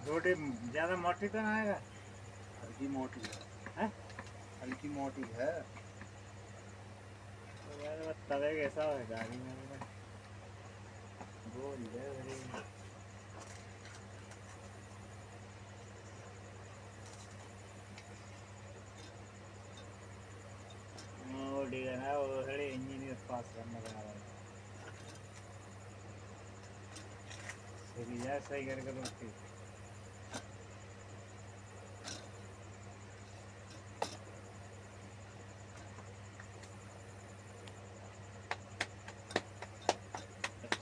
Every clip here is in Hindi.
रोटी ज्यादा मोटी तो ना आएगा। हल्की मोटी है, हल्की मोटी है। तो यार बस तवे कैसा है गाड़ी में गोल है बड़ी। वो डिगा ना वो थोड़ी इंजीनियर पास करने का है। सही है सही करके रोटी।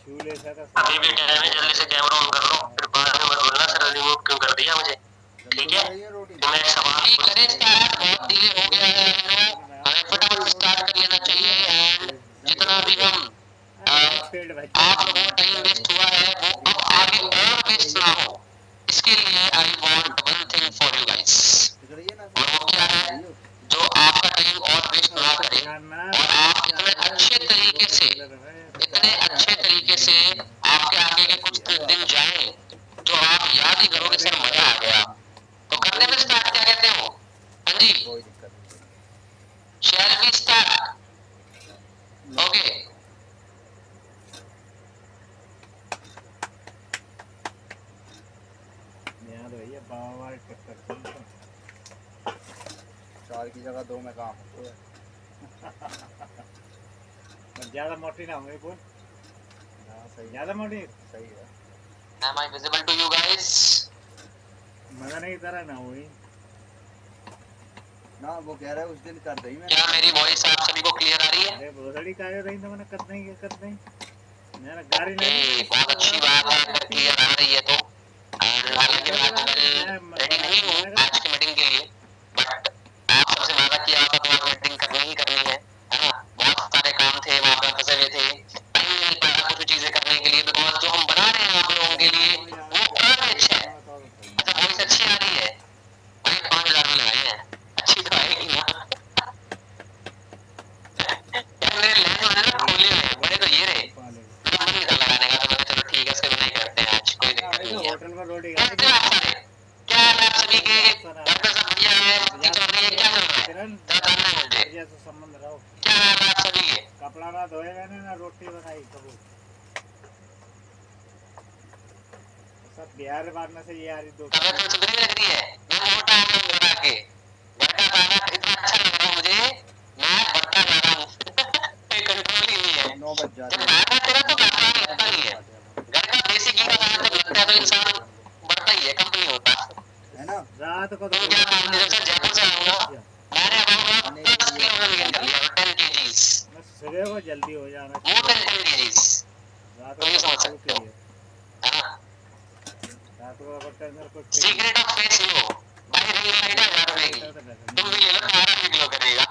चूल्हे से तो अभी भी कह रहे हैं जल्दी से कैमरा ऑन कर लो, फिर बाद में मत बोलना सर रिमूव क्यों कर दिया मुझे। ठीक है, तो मैं सवाल करें स्टार्ट, बहुत डिले हो गया है हमें फटाफट से स्टार्ट कर लेना चाहिए। एंड जितना भी हम पेड़ भाई आप लोगों का टाइम वेस्ट हुआ है वो अब आगे और वेस्ट ना हो, इसके लिए I want one thing for you guys, और वो क्या है, जो आपका टाइम और वेस्ट ना करे और आप इतने अच्छे तरीके से, इतने अच्छे तरीके से आपके आगे के कुछ दिन जाए जो आप याद ही करोगे सर मजा आ गया। तो करने में स्टार्ट, क्या कहते हो? हाँ जी, कोई दिक्कत नहीं। Shall we start? ओके, यहाँ तो भैया बाबा टक्कर 4 की जगह 2 में काम होता है। ज्यादा मोटी ना होंगे बोल। सही, ज्यादा मोटी सही है। am I visible to you guys? मजा नहीं तरह ना हुई ना वो कह रहा है उस दिन कर दई मैं। क्या मेरी वॉइस आप सभी को क्लियर आ रही है? अरे भोसड़ी का रही तो मैंने कर नहीं मेरा गाड़ी ओके, नहीं बहुत अच्छी बात है अगर क्लियर आ रही है तो। हालांकि मैं कल रेडी नहीं हूँ आज की मीटिंग के लिए, बट आप सबसे वादा किया था तो आज मीटिंग करनी ही करनी है ना। बहुत सारे काम थे वहाँ पर फंसे हुए थे, टाइम नहीं मिल पाया कुछ चीजें करने के लिए, बिकॉज जो हम बना रहे हैं आप लोगों के लिए वो और अच्छा है। अच्छा वॉइस अच्छी आ रही है भाई, 5,000 में लगाए हैं, अच्छी तो आएगी ना। यार मेरे लहंगे मैंने ना खोले हुए हैं, बड़े तो ये रहे, मेरा मन नहीं था लगाने का, तो मैंने चलो ठीक है इसका भी नहीं करते हैं आज, कोई दिक्कत नहीं है। होटल में रोटी कैसे हो आप सारे? क्या हाल है आप सभी के? घर पे सब बढ़िया है? मस्ती चल रही है? क्या चल रहा है? जरा जानना है मुझे। संबंध रहो। क्या हाल है आप सभी के? कपड़ा ना धोएगा ना रोटी बनाई कबूल सब बिहार मारने से ये आ रही दो तबीयत तो सुधरी लग रही है? मैं मोटा हो गया घर आके, घर का खाना इतना अच्छा लग रहा है मुझे, मैं बढ़ता जा रहा हूँ। कोई कंट्रोल ही नहीं है। 9 बज जब जाते हैं। बाहर रहते ना तो घर का लगता नहीं है, घर का देसी घी का खाना जब लगता है तो इंसान बढ़ता ही है, कम नहीं होता है ना। रात को तुम क्या मानते हो? सर जयपुर से आऊंगा, मैंने अबाउट 10 किलो वजन गेन कर लिया, 10 kgs, सुबह को जल्दी हो जाना मोर देन 10 kgs, रात तुम ये समझ को सकते हो है ना। रात को सीक्रेट ऑफ फेस लो भाई, रिंग लाइट है 1000 रुपए की, तुम भी ले लो, तुम्हारा भी ग्लो करेगा।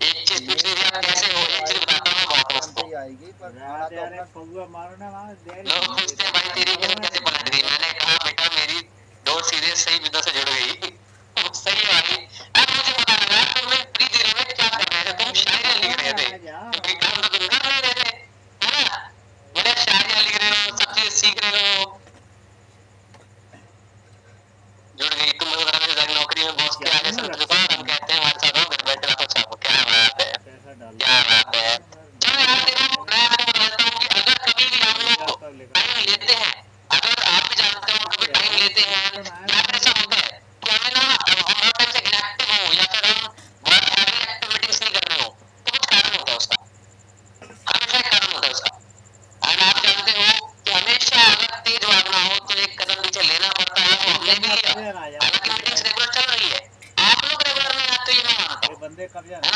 एक चीज पूछ लीजिए आप कैसे हो, एक चीज बताता हूँ मैं, बहुत मस्त हूँ। आएगी पर खाना तो अपना पौवा मारना वहाँ लोग पूछते हैं भाई तेरी किस्म कैसे पलट गई, मैंने कहा बेटा मेरी दो सीधे सही विधों से जुड़ गई। सही भाई, अब मुझे पता लगा तुम लोग प्री जीरो में क्या कर रहे थे, तुम शायरियां लिख रहे थे, क्योंकि काम तो तुम कर नहीं रहे थे, है ना। बोले शायरियां लिख रहे हो, सब चीज सीख रहे हो, जुड़ गई तुम लोग आगे नौकरी में बॉस के आगे सर झुकाओ, हम कहते हैं हमारे साथ हो, घर बैठे रहो छापो, क्या बात है, क्या बात है। चलो यार देखो मैं आपको बताता हूँ कि अगर कभी भी हम लोग टाइम लेते हैं, अगर आप भी जानते हो कभी टाइम लेते हैं या फिर ऐसा होता है कि हमें ना हम बहुत टाइम से इनएक्टिव हो या फिर हम बहुत हैवी एक्टिविटीज नहीं कर रहे हो, तो कुछ कारण होता है उसका, हमेशा एक कारण होता है उसका। एंड आप जानते हो कि हमेशा अगर तेज भागना हो तो एक कदम पीछे लेना पड़ता है, वो हमने भी लिया, हालांकि मीटिंग्स रेगुलर चल रही है, आप लोग रेगुलर नहीं आते ये मैं मानता हूँ, है ना।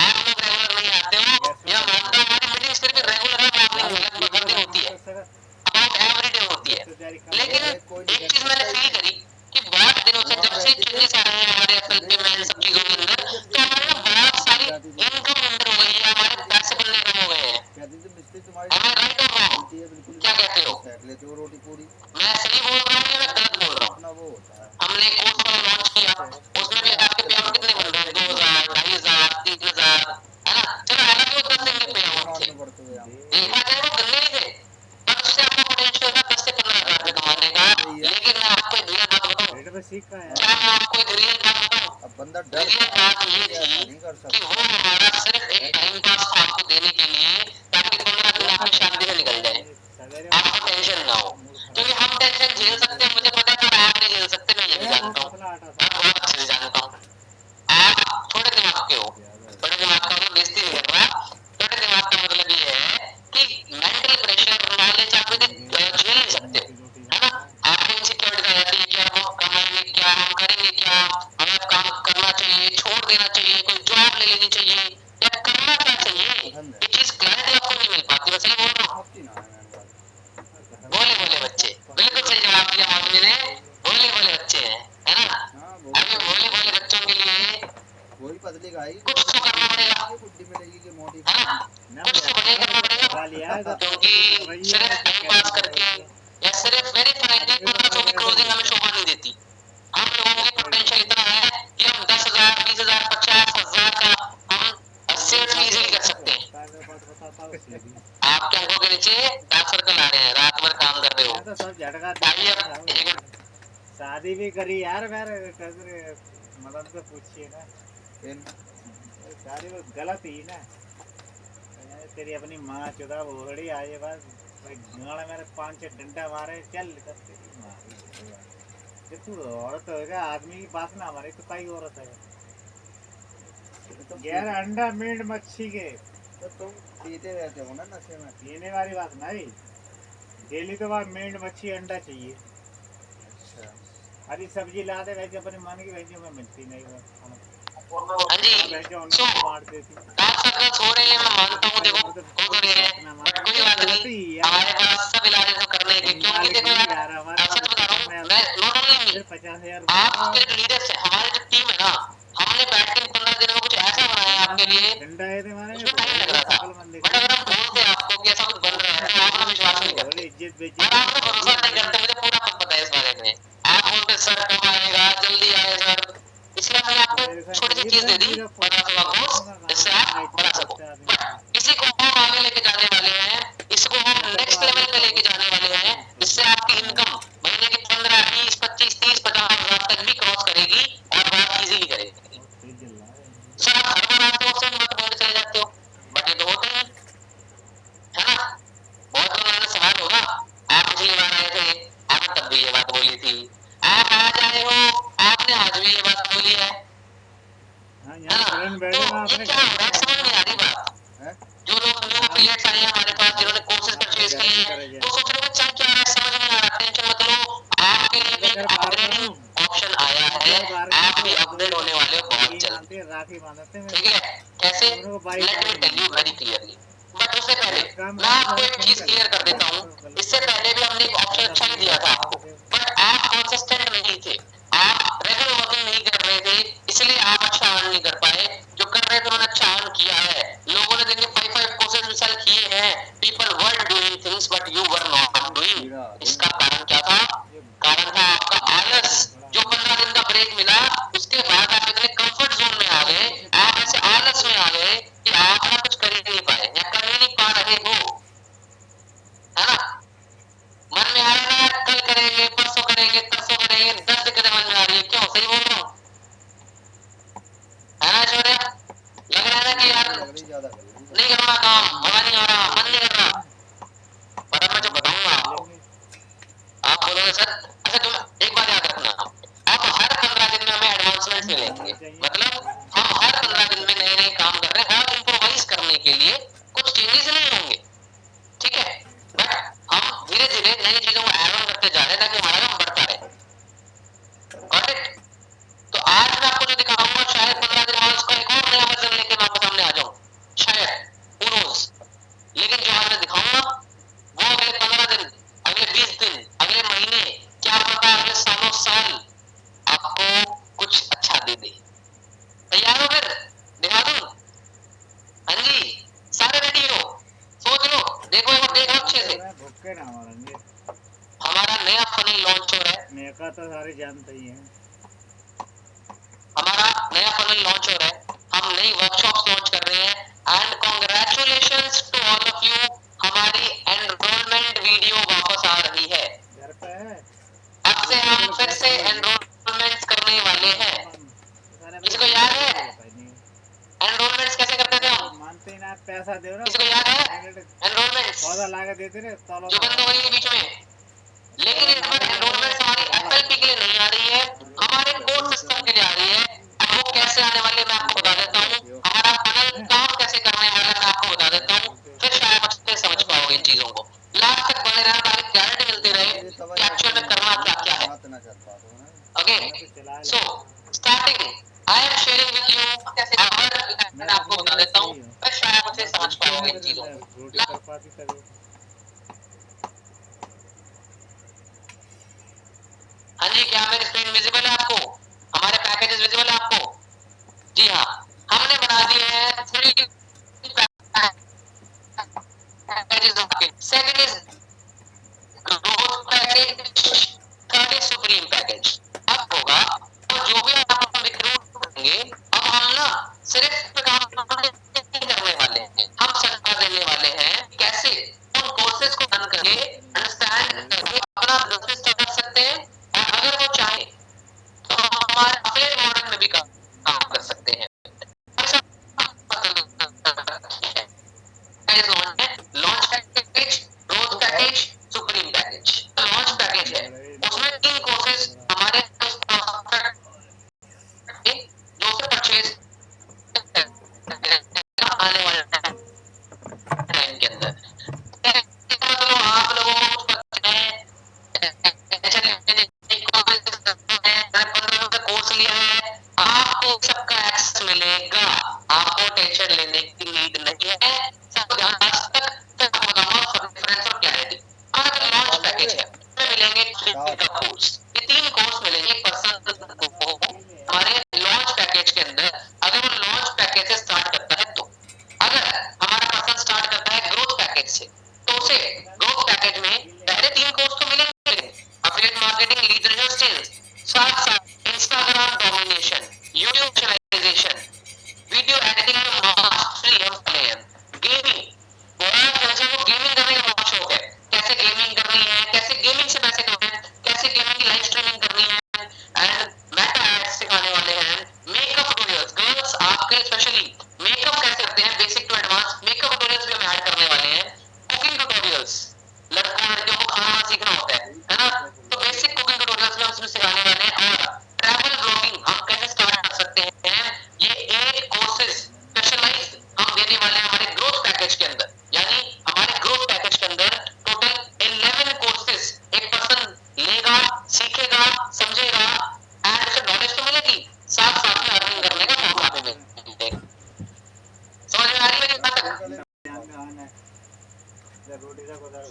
आप लोग रेगुलर नहीं आते हो यह मानता हूँ, हमारी मीटिंग्स फिर भी रेगुलर है, मॉर्निंग में लगभग हर दिन होती है, अबाउट एवरी डे होती है। लेकिन एक चीज मैंने फील करी कि बहुत दिनों से जब से चेंजेस आ रहे हैं हमारे एफएलपी में इन सब चीजों के अंदर, तो हमारे ना बहुत सारी इनकम अंदर हो गई है, हमारे पैसे बनने कम हो गए हैं, हमें राइट और रॉन्ग, क्या कहते हो? मैं सही बोल रहा हूँ या मैं गलत बोल रहा हूँ? हमने कोर्स वाला लॉन्च किया, उसमें भी आपके पे आउट कितने बन रहे हैं, 2,000, 2,500, 3,000, है ना। चलो हालांकि वो 10 दिन के पे आउट थे, देखा जाए वो गंदे नहीं थे, पर उससे सीखा है। क्या मैं आपको एक रियल बात बताऊं? अब बंदा रियल बात ये ऐसा थी नहीं कर कि सकता। वो हमारा सिर्फ एक टाइम पास था आपको देने के लिए, ताकि 15 दिन आपकी शांति से निकल जाए, आपको टेंशन ना हो। क्योंकि हम टेंशन झेल सकते हैं, मुझे पता है, पर आप नहीं झेल सकते, मैं ये भी जानता हूँ, मैं बहुत अच्छे से जानता हूँ। आप थोड़े दिमाग के हो, बड़े दिमाग का मतलब बेइज्जती नहीं कर रहा, थोड़े दिमाग का मतलब ये है कि मेंटल प्रेशर नॉलेज आप झेल नहीं सकते, है ना? आपको इनसिक्योरिटी आ जाती है कि यार वो कमाएंगे क्या, हम करेंगे क्या, हमें काम करना चाहिए, छोड़ देना चाहिए, कोई जॉब ले लेनी चाहिए, या करना क्या चाहिए, ये चीज क्लैरिटी आपको नहीं मिल पाती। वैसे ही बोल रहा हूँ। भोले भोले बच्चे, बिल्कुल सही जवाब दिया मौसमी ने, भोले भोले बच्चे हैं, है ना? अभी भोले भोले बच्चों के लिए वही पतली खाएगी, कुछ तो करना पड़ेगा, बुद्धि मिलेगी कि मोटी है ना? कुछ तो बढ़िया करना पड़ेगा, क्योंकि सिर्फ टाइम पास करके या सिर्फ वेरीफाई इतना तो भी क्लोजिंग हमें शोभा नहीं देती। हम लोगों की पोटेंशियल इतना है कि हम 10,000, 20,000, 50,000 का हम सेल्स इजीली कर सकते हैं। आपके आंखों के नीचे डार्क सर्कल आ रहे हैं, रात भर काम कर रहे हो। तो सब झटका आइए अब एक शादी भी करी यार, मेरे मतलब से पूछिए ना, शादी वो गलत ही ना, तेरी अपनी माँ चुदा बोहड़ी आए बस गाड़ मेरे 5-6 डंडा मारे चल कर तेरी माँ कि तू औरत होगा, आदमी की बात ना हमारी, तो कई औरत है यार, अंडा मीट मच्छी के तो तुम पीते रहते हो ना नशे में। पीने वाली बात नहीं, डेली तो बार मीट मच्छी अंडा चाहिए। अच्छा, हरी सब्जी ला दे वैसे अपने मन की, वैसे में मिलती नहीं वो हाँ जी, सो बांट देती। डार्क सर्कल्स हो रहे हैं, मैं मानता हूँ, देखो हो तो रहे हैं, बट कोई बात नहीं, हमारे पास सब इलाज है तो करने के, क्योंकि देखो यार, सच बता रहा हूँ मैं, नॉट ओनली मी, 50,000 आपके जो लीडर्स है, हमारी जो टीम है ना, हमने बैटिंग 15 दिन में कुछ ऐसा बनाया है आपके लिए, डंडा है तुम्हारे उसमें टाइम लग रहा था, बट अगर हम बोलते आपको कि ऐसा कुछ बन रहा है तो आप ना विश्वास नहीं करते, और आप ना भरोसा नहीं करते, मुझे पूरा पता है इस बारे में। आप बोलते सर कब आएगा, जल्दी आए सर, इसलिए मैंने आपको छोटी सी चीज दे दी, 1500 का कोर्स, जिससे आप बना सको। बट इसी को हम आगे लेके जाने वाले हैं, इसको हम नेक्स्ट लेवल पे लेके जाने वाले हैं, जिससे आपकी इनकम महीने की 15, 20, 25, 30, 50,000 तक भी क्रॉस करेगी, और बात इजीली करेगी। सर आप हर बार आते हो, सर मत बोल चले जाते हो, बट ये तो होता ही है ना? बहुत पुराना सवाल होगा, आप पिछली बार आए थे, आपने तब भी ये बात बोली थी, आप आज आए हो, आपने आज भी ये बात बोली है ना? तो ये क्या हो रहा है, समझ नहीं आ रही बात। जो लोग न्यू एफिलिएट्स आए हैं हमारे पास, जिन्होंने कोर्सेज परचेज किए हैं, वो सोच रहे हो चल क्या रहा है, समझ नहीं आ रहा, टेंशन मत लो, आपके लिए भी एक अपग्रेडिंग ऑप्शन आया है, आप भी अपग्रेड होने वाले हो बहुत जल्द, ठीक है? कैसे, let me tell you very clearly, but उससे पहले मैं आपको एक चीज क्लियर कर देता हूँ, इससे पहले भी हमने एक ऑप्शन अच्छा ही दिया था आपको, बट आप कंसिस्टेंट नहीं थे, आप रेगुलर वर्किंग नहीं कर रहे थे, इसलिए आप अच्छा अर्न नहीं कर पाए, जो कर रहे थे उन्होंने अच्छा अर्न किया है, लोगों ने दिन के 5 कोर्सेज मिसाल किए हैं, people were doing things but you were not doing, इसका कारण क्या था? कारण था आपका आलस, जो 15 दिन का ब्रेक मिला, उसके बाद आप इतने कंफर्ट जोन में आ गए, आप ऐसे आलस में आ गए कि आप ना कुछ कर ही नहीं पाए या कर ही नहीं पा रहे हो, है ना? मन में आ रहा है कल करेंगे, परसों करेंगे, तरसों करेंगे, 10 दिक्कतें मन में आ रही है, क्यों? सही बोल रहा हूँ, है ना ऐश्वर्या? लग रहा है ना कि यार नहीं करना काम, मजा नहीं आ रहा, मन नहीं कर रहा, पर अब मैं जो बताऊंगा आपको, आप बोलोगे सर, अच्छा तुम एक बात याद रखना, अब हर 15 दिन में हमें एडवांसमेंट मिलेंगे, मतलब हम हर 15 दिन में नए नए काम कर रहे हैं, और इम्प्रोवाइज करने के लिए कुछ चेंजेस नहीं होंगे, ठीक है? बट हम धीरे धीरे नई चीजों को ऐड ऑन करते जा रहे हैं, ताकि हमारा काम बढ़ता रहे, गॉट इट? तो आज मैं आपको जो दिखाऊंगा, शायद 15 दिन बाद उसका एक और नया वर्जन लेके मैं आपके सामने आ जाऊं, शायद, who knows? लेकिन जो आज मैं दिखाऊंगा वो अगले 15 दिन, अगले 20 दिन, अगले महीने, क्या पता अगले सालों साल आपको कुछ अच्छा दे दे। तैयार हो फिर? दिखा दूं? हाँ जी, सारे रेडी हो? सोच लो, देखो और देखो अच्छे से, भुक्के ना मारेंगे, हमारा नया फनल लॉन्च हो रहा है, मेका तो सारे जानते ही हैं, हमारा नया फनल लॉन्च हो रहा है, हम नई वर्कशॉप्स लॉन्च कर रहे हैं, and congratulations to all of you, हमारी एनरोलमेंट वीडियो वापस आ रही है, घर पे है, अब से हम फिर से एनरोलमेंट बोलते ही ना पैसा दे ना, किसी को याद है एनरोलमेंट पौधा लाके देते रहे तौलो जो बंद हो गई है बीच में, लेकिन इस बार एनरोलमेंट हमारी एफएलपी के लिए नहीं आ रही है, हमारे कोर सिस्टम के लिए आ रही है। अब वो कैसे आने वाले मैं आपको बता देता हूँ, हमारा फनल काम कैसे करने वाला मैं आपको बता देता हूँ, फिर शायद अच्छे से समझ पाओगे इन चीजों को। लास्ट तक बने रहना ताकि क्लैरिटी मिलती रहे कि एक्चुअल में करना क्या क्या है। Okay, so starting I am sharing with you कैसे मैं आपको बता देता हूँ, फिर शायद अच्छे से समझ पाओगे इन चीजों को। रोटी कर पाती तभी। हाँ जी, क्या मेरी स्क्रीन विजिबल है आपको? हमारे पैकेजेस विजिबल है आपको? जी हाँ, हमने बना दिए हैं 3 packages. Second is growth package, third is supreme package. अब होगा तो जो भी आप रिक्रूट करेंगे, अब हम ना सिर्फ काम नहीं करने वाले हैं, हम सलाह देने वाले हैं कैसे उन कोर्सेज को रन करके अंडरस्टैंड करके अपना बिजनेस स्टार्ट कर सकते हैं, और अगर वो चाहे तो हमारे अफिलिएट मॉडल में भी काम कर सकते हैं। Launch package, growth package, supreme package. Launch package है, उसमें 3 कोर्सेज हमारे जो से परचेज आने वाले टाइम के अंदर, मतलब आप लोगों को कुछ कोर्स लिया है, आपको सबका एक्सेस मिलेगा, आपको टेंशन लेने की नीड नहीं है, सब ध्यान तक डिफरेंस और क्लैरिटी। हमारा लॉन्च पैकेज है, इसमें मिलेंगे का कोर्स, ये 3 कोर्स मिलेंगे पर्सन को हमारे लॉन्च पैकेज के अंदर। अगर वो लॉन्च पैकेज से स्टार्ट करता है तो, अगर हमारा पर्सन स्टार्ट करता है ग्रोथ पैकेज से, तो उसे ग्रोथ पैकेज में पहले 3 कोर्स तो मिलेंगे, affiliate marketing, lead generation, sales, साथ साथ Instagram domination, YouTube channelization, video editing में मास्टरी हम पढ़े हैं, गेमिंग, बहुत जैसे वो गेमिंग करने का बहुत शौक है, कैसे गेमिंग करनी है, कैसे गेमिंग से पैसे कमाने हैं, कैसे गेमिंग की लाइव स्ट्रीमिंग करनी है, एंड मेटा एड्स सिखाने वाले हैं, मेकअप ट्यूटोरियल्स, गर्ल्स आपके स्पेशली मेकअप कैसे करते हैं basic to advance makeup tutorials भी हम ऐड करने वाले हैं, कुकिंग ट्यूटोरियल्स, लड़कों लड़कियों को खाना सीखना होता है ना, तो बेसिक कुकिंग ट्यूटोरियल्स भी हम इसमें सिखाने वाले हैं, और ट्रैवल ब्लॉगिंग हम कैसे स्टार्ट कर सकते हैं, ये 8 कोर्सेज स्पेशलाइज्ड हम देने वाले हैं हमारे ग्रोथ पैकेज के अंदर। यानी हमारे ग्रोथ पैकेज के अंदर टोटल 11 कोर्सेज एक पर्सन लेगा, सीखेगा, समझेगा, एंड उसे नॉलेज तो मिलेगी, साथ साथ में अर्निंग करने का मौका भी मिलेगा। समझ में आ रही है मेरी बात? ध्यान में आना है जब रोटी का पता हो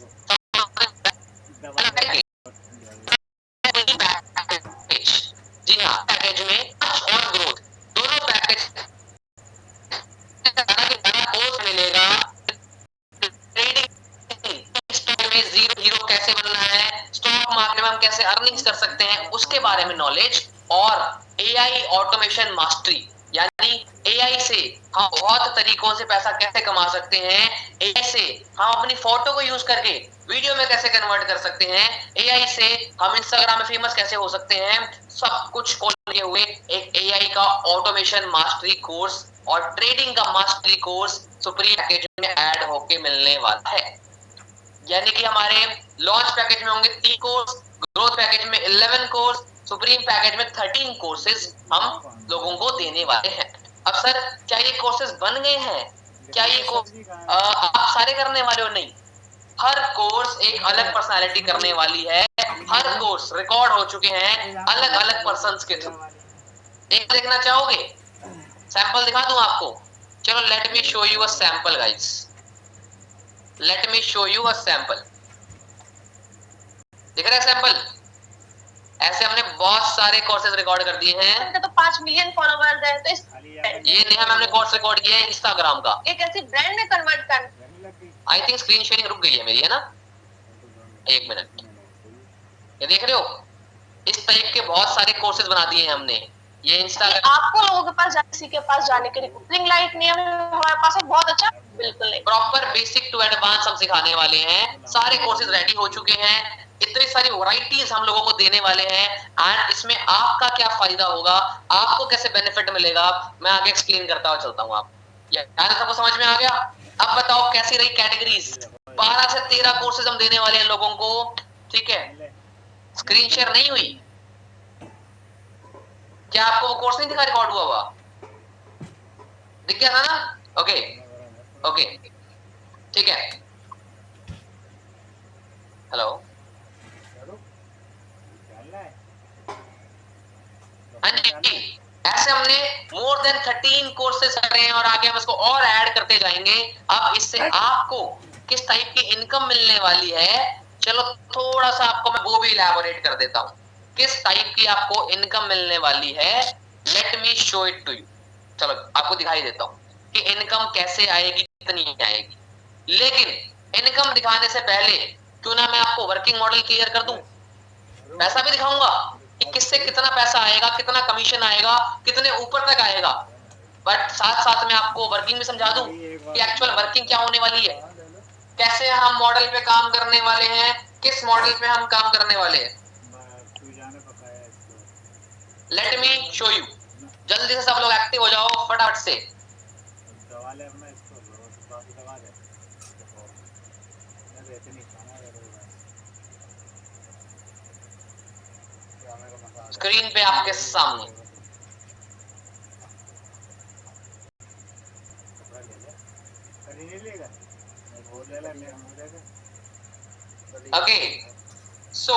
जी हाँ, पैकेज में और ग्रोथ दोनों पैकेज कोर्स मिलेगा, ट्रेडिंग स्टॉक में जीरो कैसे बनना है, स्टॉक मार्केट में हम कैसे अर्निंग्स कर सकते हैं उसके बारे में नॉलेज, और एआई ऑटोमेशन मास्टरी, यानी एआई से हम बहुत तरीकों से पैसा कैसे कमा सकते हैं, एआई से हम अपनी फोटो को यूज करके वीडियो में कैसे कन्वर्ट कर सकते हैं, एआई से हम इंस्टाग्राम में फेमस कैसे हो सकते हैं, सब कुछ खोले हुए एक एआई का ऑटोमेशन मास्टरी कोर्स और ट्रेडिंग का मास्टरी कोर्स सुप्रीम पैकेज में ऐड होके मिलने वाला है। यानी कि हमारे लॉन्च पैकेज में होंगे 3 कोर्स, ग्रोथ पैकेज में 11 कोर्स, सुप्रीम पैकेज में 13 कोर्सेज हम लोगों को देने वाले हैं। अब सर क्या ये कोर्सेज बन गए हैं? क्या ये आप सारे करने वाले हो? नहीं, हर कोर्स एक अलग पर्सनालिटी करने वाली है, हर कोर्स रिकॉर्ड हो चुके हैं अलग अलग पर्संस के थ्रू। एक देखना चाहोगे? सैंपल दिखा दूं आपको? चलो late me show you a sample guys, late me show you a sample. दिख रहा है सैंपल? ऐसे हमने बहुत सारे कोर्सेज रिकॉर्ड कर दिए हैं। इनका तो 5 मिलियन फॉलोवर्स है, तो इस ये नेहा मैम ने कोर्स रिकॉर्ड किया है इंस्टाग्राम का, एक ऐसी ब्रांड में कन्वर्ट कर। आई थिंक स्क्रीन शेयरिंग रुक गई है मेरी, है ना? एक मिनट, ये देख रहे हो? इस टाइप के बहुत सारे कोर्सेज बना दिए हैं हमने। ये इंस्टाग्राम आपको लोगों के पास किसी के पास जाने के लिए रिंग लाइट नहीं है हमारे पास है, बहुत अच्छा, बिल्कुल नहीं। प्रॉपर बेसिक टू एडवांस हम सिखाने वाले हैं, सारे कोर्सेज रेडी हो चुके हैं, इतनी सारी वैरायटीज हम लोगों को देने वाले हैं, एंड इसमें आपका क्या फायदा होगा, आपको कैसे बेनिफिट मिलेगा, मैं आगे एक्सप्लेन करता हुआ चलता हूँ। आप यहाँ सबको समझ में आ गया। अब बताओ कैसी रही कैटेगरीज। 12 से 13 कोर्सेज हम देने वाले हैं लोगों को, ठीक है। स्क्रीन शेयर नहीं हुई क्या? आपको वो कोर्स नहीं दिखा रिकॉर्ड हुआ हुआ? दिख गया था ना? ओके ओके ठीक है। हेलो हाँ जी, ऐसे हमने मोर देन 13 कोर्सेज कर रहे हैं और आगे हम इसको और ऐड करते जाएंगे। अब इससे आपको किस टाइप की इनकम मिलने वाली है, चलो थोड़ा सा आपको मैं वो भी इलैबोरेट कर देता हूँ। किस टाइप की आपको इनकम मिलने वाली है, let me show it to you. चलो आपको दिखाई देता हूँ कि इनकम कैसे आएगी, कितनी आएगी। लेकिन इनकम दिखाने से पहले क्यों ना मैं आपको वर्किंग मॉडल क्लियर कर दूं। पैसा भी दिखाऊंगा कि किससे कितना पैसा आएगा, कितना कमीशन आएगा, कितने ऊपर तक आएगा, बट साथ साथ में आपको वर्किंग भी समझा दूं कि एक्चुअल वर्किंग क्या होने वाली है, कैसे हम मॉडल पे काम करने वाले हैं, किस मॉडल पे हम काम करने वाले हैं। Late me show you. जल्दी से सब लोग एक्टिव हो जाओ फटाफट से। दवा ले अपना इसको, दवा दे इतनी खाना स्क्रीन पे आपके सामने ओके। सो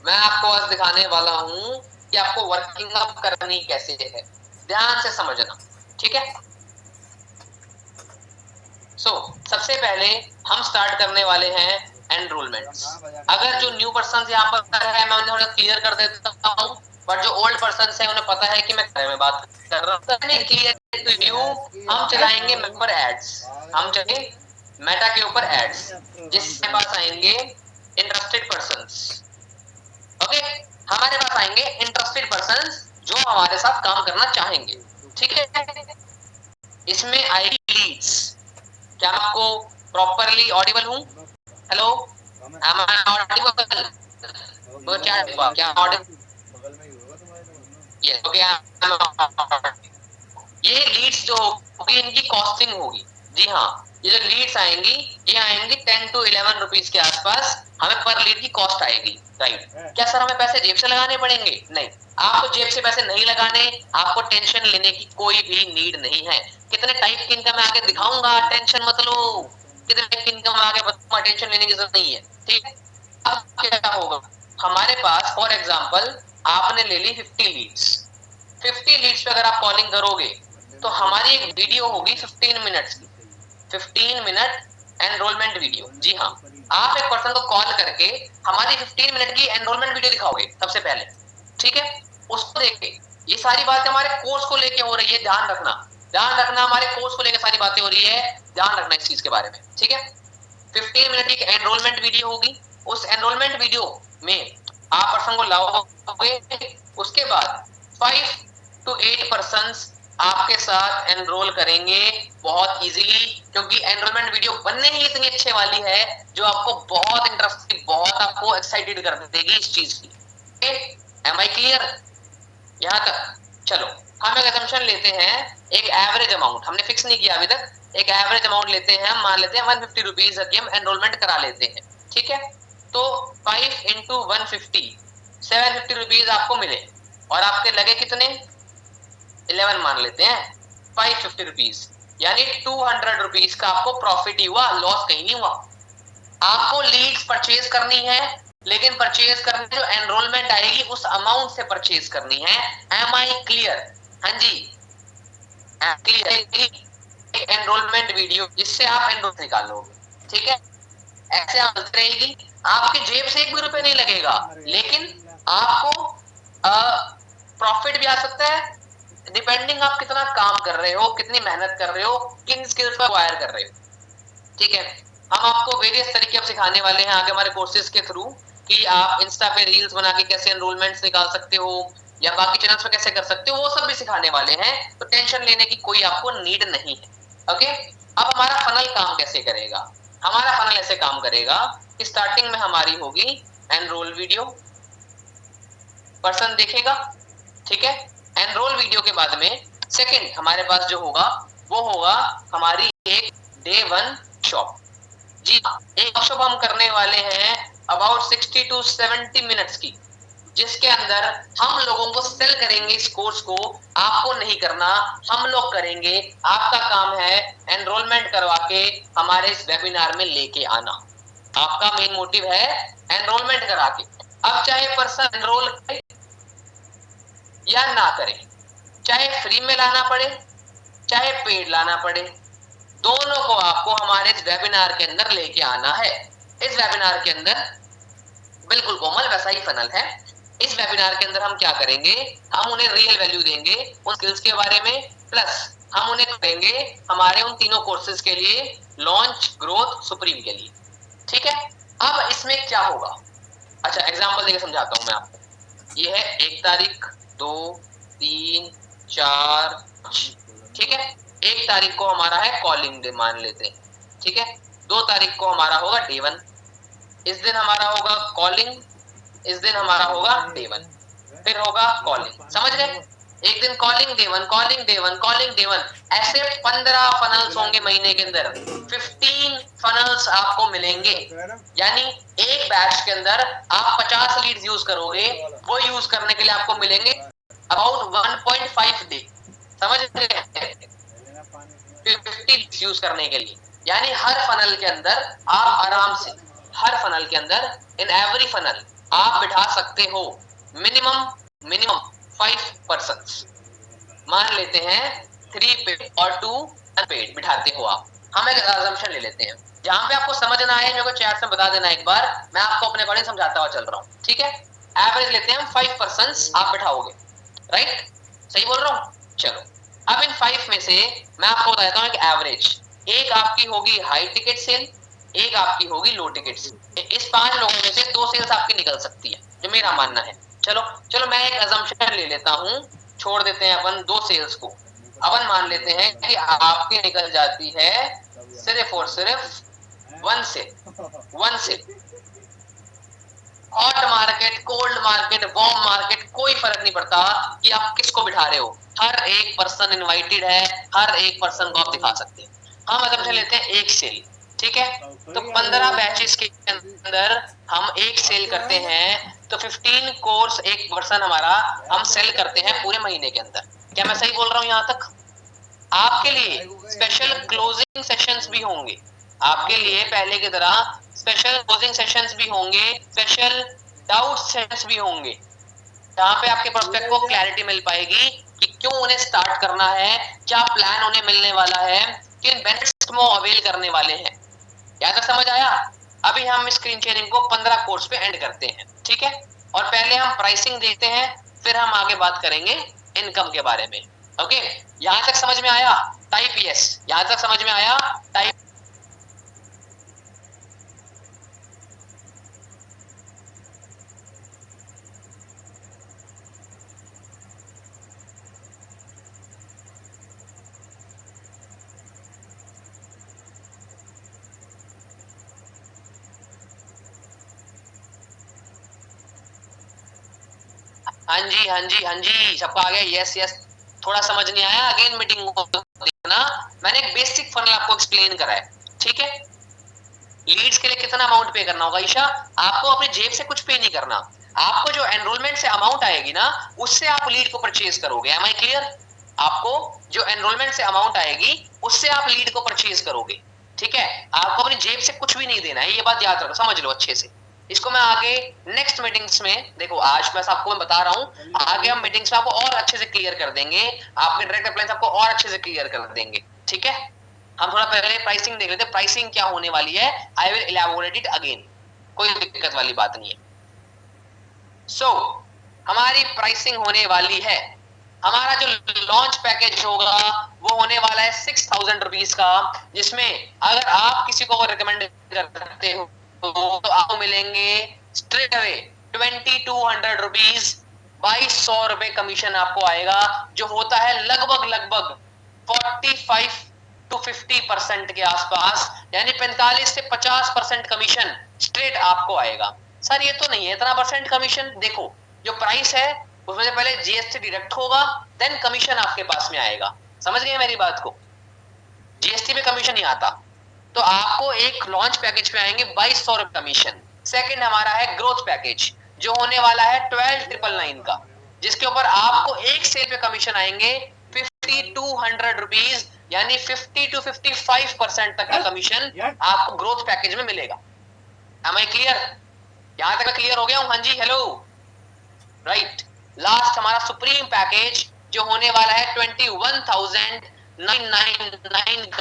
मैं आपको आज दिखाने वाला हूं कि आपको वर्किंग अप करनी कैसे है, ध्यान से समझना, ठीक है। सो सबसे पहले हम स्टार्ट करने वाले हैं एनरोलमेंट। अगर जो न्यू पर्सन यहाँ पर है मैं उन्हें थोड़ा क्लियर कर देता हूँ, बट जो ओल्ड पर्सन है उन्हें पता है कि मैं बारे में बात कर रहा हूँ। क्लियर टू यू, हम चलाएंगे मेंबर एड्स, हम चलेंगे मेटा के ऊपर एड्स, जिसके पास आएंगे इंटरेस्टेड पर्संस। ओके, हमारे पास आएंगे इंटरेस्टेड पर्संस जो हमारे साथ काम करना चाहेंगे, ठीक है। इसमें आईडी लीड्स। क्या मैं आपको प्रॉपरली ऑडिबल हूँ? Hello, am I audible? तो क्या ऑडिबल? Yes okay. ये लीड्स जो होगी इनकी कॉस्टिंग होगी। जी हाँ, ये जो लीड्स आएंगी ये आएंगी 10 to 11 रुपीज के आसपास हमें पर लीड की कॉस्ट आएगी, राइट। क्या सर हमें पैसे जेब से लगाने पड़ेंगे? नहीं, आपको जेब से पैसे नहीं लगाने, आपको टेंशन लेने की कोई भी नीड नहीं है। कितने टाइप की इनकम मैं आगे दिखाऊंगा, टेंशन मत लो। कितने टाइप की इनकम आगे बताऊंगा, टेंशन लेने की जरूरत नहीं है, ठीक है। अब क्या होगा, हमारे पास फॉर एग्जांपल आपने ले ली 50 लीड्स। 50 लीड्स पे अगर आप कॉलिंग करोगे तो हमारी एक वीडियो होगी 15 मिनट्स की, 15 मिनट एनरोलमेंट वीडियो। जी हाँ, आप एक पर्सन को कॉल करके हमारी 15 मिनट की एनरोलमेंट वीडियो दिखाओगे सबसे पहले, ठीक है। उसको देख के ये सारी बातें हमारे कोर्स को लेके हो रही है, ध्यान रखना, ध्यान रखना, हमारे कोर्स को लेके सारी बातें हो रही है, ध्यान रखना इस चीज के बारे में, ठीक है। 15 मिनट की एनरोलमेंट वीडियो होगी। उस एनरोलमेंट वीडियो में आप पर्सन को लाओगे, उसके बाद 5 to 8 पर्संस आपके साथ एनरोल करेंगे बहुत इजीली, क्योंकि एनरोलमेंट वीडियो बनने ही इतनी अच्छे वाली है जो आपको बहुत इंटरेस्टिंग, बहुत आपको एक्साइटेड कर देगी इस चीज की। एम आई क्लियर यहाँ तक? चलो हम एक असम्पशन लेते हैं, एक एवरेज अमाउंट हमने फिक्स नहीं किया अभी तक, एक एवरेज अमाउंट लेते हैं, हम मान लेते हैं 150 रुपीज की हम एनरोलमेंट करा लेते हैं, ठीक है। तो 5 into 150 750 रुपीज आपको मिले और आपके लगे कितने, 11 मान लेते हैं, 550 रुपीज, यानी 200 रुपीज का आपको प्रॉफिट ही हुआ, लॉस कहीं नहीं हुआ। आपको लीड्स परचेज करनी है, लेकिन परचेज करनी जो एनरोलमेंट आएगी उस अमाउंट से परचेज करनी है। Am I clear? हाँ जी क्लियर। एनरोलमेंट वीडियो जिससे आप एनरोल निकालोगे, ठीक है। ऐसे चलती रहेगी, आपके जेब से एक भी रुपए नहीं लगेगा, लेकिन आपको प्रॉफिट भी आ सकता है, डिपेंडिंग आप कितना काम कर रहे हो, कितनी मेहनत कर रहे हो, किन स्किल्स पर वायर कर रहे हो, ठीक है। हम आपको वेरियस तरीके अब सिखाने वाले हैं आगे हमारे कोर्सेज के थ्रू कि आप इंस्टा पे रील्स बना के कैसे एनरोलमेंट्स निकाल सकते हो या बाकी चैनल्स पे कैसे कर सकते हो, वो सब भी सिखाने वाले हैं, तो टेंशन लेने की कोई आपको नीड नहीं है, ओके। अब हमारा फनल काम कैसे करेगा? हमारा फनल ऐसे काम करेगा कि स्टार्टिंग में हमारी होगी एनरोल वीडियो, पर्सन देखेगा, ठीक है। एनरोल वीडियो के बाद में सेकंड हमारे पास जो होगा वो होगा हमारी एक डे 1 शॉप। जी हाँ, एक वर्कशॉप हम करने वाले हैं अबाउट 60 टू 70 मिनट्स की, जिसके अंदर हम लोगों को सेल करेंगे इस कोर्स को। आपको नहीं करना, हम लोग करेंगे। आपका काम है एनरोलमेंट करवा के हमारे इस वेबिनार में लेके आना। आपका मेन मोटिव है एनरोलमेंट करा के। अब चाहे पर्सन एनरोल करे या ना करे, चाहे फ्री में लाना पड़े चाहे पेड लाना पड़े, दोनों को आपको हमारे इस वेबिनार के अंदर लेके आना है। इस वेबिनार के अंदर बिल्कुल कोमल वैसा ही फनल है। इस वेबिनार के अंदर हम क्या करेंगे, हम उन्हें रियल वैल्यू देंगे उन स्किल्स के बारे में, प्लस हम उन्हें करेंगे हमारे उन तीनों कोर्सेज के लिए लॉन्च, ग्रोथ, सुप्रीम के लिए। ठीक है, अब इसमें क्या होगा, अच्छा एग्जांपल देके समझाता हूं मैं आपको। ये है 1 तारीख, 2, 3, 4, ठीक है। 1 तारीख को हमारा है कॉलिंग डे मान लेते हैं, ठीक है। 2 तारीख को हमारा होगा डे 1, इस दिन हमारा होगा कॉलिंग, इस दिन हमारा होगा डे 1, फिर होगा कॉलिंग, समझ गए। एक दिन calling day 1, calling day 1, calling day 1, ऐसे 15 फनल्स होंगे महीने के अंदर। 15 फनल्स आपको मिलेंगे, यानी एक बैच के अंदर आप 50 लीड्स यूज करोगे, वो यूज करने के लिए आपको मिलेंगे अबाउट 1.5 डे, समझ रहे, 50 यूज करने के लिए। यानी हर फनल के अंदर आप आराम से, हर फनल के अंदर इन एवरी फनल आप बिठा सकते हो मिनिमम 5 पर्सन्स। मान लेते हैं 3 पेड और 2 अनपेड बिठाते हो आप। हम एक assumption ले लेते हैं, जहां पे आपको समझ ना आए मेरे को चैट में बता देना एक बार, मैं आपको अपने अकॉर्डिंग समझाता हुआ चल रहा हूँ, ठीक है। एवरेज लेते हैं हम 5 पर्सन्स आप बिठाओगे, राइट, सही बोल रहा हूँ। चलो अब इन 5 में से मैं आपको बताता हूँ एक एवरेज। एक आपकी होगी हाई टिकट सेल, एक आपकी होगी लो टिकट सेल। इस 5 लोगों में से 2 सेल्स आपकी निकल सकती है, जो मेरा मानना है। चलो चलो मैं एक assumption ले लेता हूँ, छोड़ देते हैं अपन 2 सेल्स को। अपन मान लेते हैं कि आपकी निकल जाती है सिर्फ और सिर्फ 1 sale. Hot market, cold market, warm market, कोई फर्क नहीं पड़ता कि आप किसको बिठा रहे हो, हर एक पर्सन इनवाइटेड है, हर एक पर्सन को आप दिखा सकते हैं। हम assumption लेते हैं एक सेल, ठीक है। तो 15 बैचेस के अंदर हम एक सेल करते हैं, तो 15 कोर्स एक पर्सन हमारा हम सेल करते हैं पूरे महीने के अंदर। क्या मैं सही बोल रहा हूँ यहाँ तक? आपके लिए स्पेशल क्लोजिंग सेशंस भी होंगे, आपके लिए पहले की तरह स्पेशल क्लोजिंग सेशंस भी होंगे, स्पेशल डाउट सेशंस भी होंगे, जहां पे आपके प्रोस्पेक्ट को क्लैरिटी मिल पाएगी कि क्यों उन्हें स्टार्ट करना है, क्या प्लान उन्हें मिलने वाला है, किन बेनिफिट्स को अवेल करने वाले हैं। यहाँ तक समझ आया? अभी हम स्क्रीन शेयरिंग को 15 कोर्स पे एंड करते हैं, ठीक है। और पहले हम प्राइसिंग देखते हैं, फिर हम आगे बात करेंगे इनकम के बारे में। ओके, यहाँ तक समझ में आया? Type yes. यहाँ तक समझ में आया? टाइप हाँ जी हाँ जी हाँ जी, सबको आ गया? Yes yes. थोड़ा समझ नहीं आया, अगेन मीटिंग को देखना। मैंने एक बेसिक फनल आपको एक्सप्लेन करा है, ठीक है। लीड्स के लिए कितना अमाउंट पे करना होगा ईशा? आपको अपनी जेब से कुछ पे नहीं करना, आपको जो एनरोलमेंट से अमाउंट आएगी ना, उससे आप लीड को परचेज करोगे। Am I clear? आपको जो एनरोलमेंट से अमाउंट आएगी उससे आप लीड को परचेज करोगे, ठीक है। आपको अपनी जेब से कुछ भी नहीं देना है, ये बात याद रखो, समझ लो अच्छे से। इसको मैं आगे नेक्स्ट मीटिंग्स में, देखो आज मैं आपको मैं बता रहा हूँ, आगे हम मीटिंग्स में आपको और अच्छे से क्लियर कर देंगे, आपके डायरेक्ट अप्लायंस आपको और अच्छे से क्लियर कर देंगे, ठीक है। हम थोड़ा पहले प्राइसिंग देख लेते हैं, प्राइसिंग क्या होने वाली है। I will elaborate it again, कोई दिक्कत वाली बात नहीं है। सो हमारी प्राइसिंग होने वाली है, हमारा जो लॉन्च पैकेज होगा वो होने वाला है 6000 रुपीज का, जिसमें अगर आप किसी को रिकमेंड करते हो तो आपको मिलेंगे स्ट्रेट अवे 2200 रुपीज, 2200 रुपए कमीशन आपको आएगा, जो होता है लगभग 45 टू 50% के आसपास, यानी 45 से 50% कमीशन स्ट्रेट आपको आएगा। सर ये तो नहीं है इतना परसेंट कमीशन, देखो जो प्राइस है उसमें से पहले जीएसटी डिडक्ट होगा, देन कमीशन आपके पास में आएगा। समझ गए मेरी बात को? जीएसटी पे कमीशन नहीं आता। तो आपको एक लॉन्च पैकेज पे आएंगे 2200 रुपए कमीशन। सेकंड हमारा है ग्रोथ पैकेज जो होने वाला है 12999 का, जिसके ऊपर आपको एक सेल पे कमीशन आएंगे 5200 रुपीज, यानी 50 to 55% तक का कमीशन आपको ग्रोथ पैकेज में मिलेगा। Am I clear? यहां तक क्लियर हो गया हूं? हाँ जी, हेलो, राइट। लास्ट हमारा सुप्रीम पैकेज जो होने वाला है 21,999 का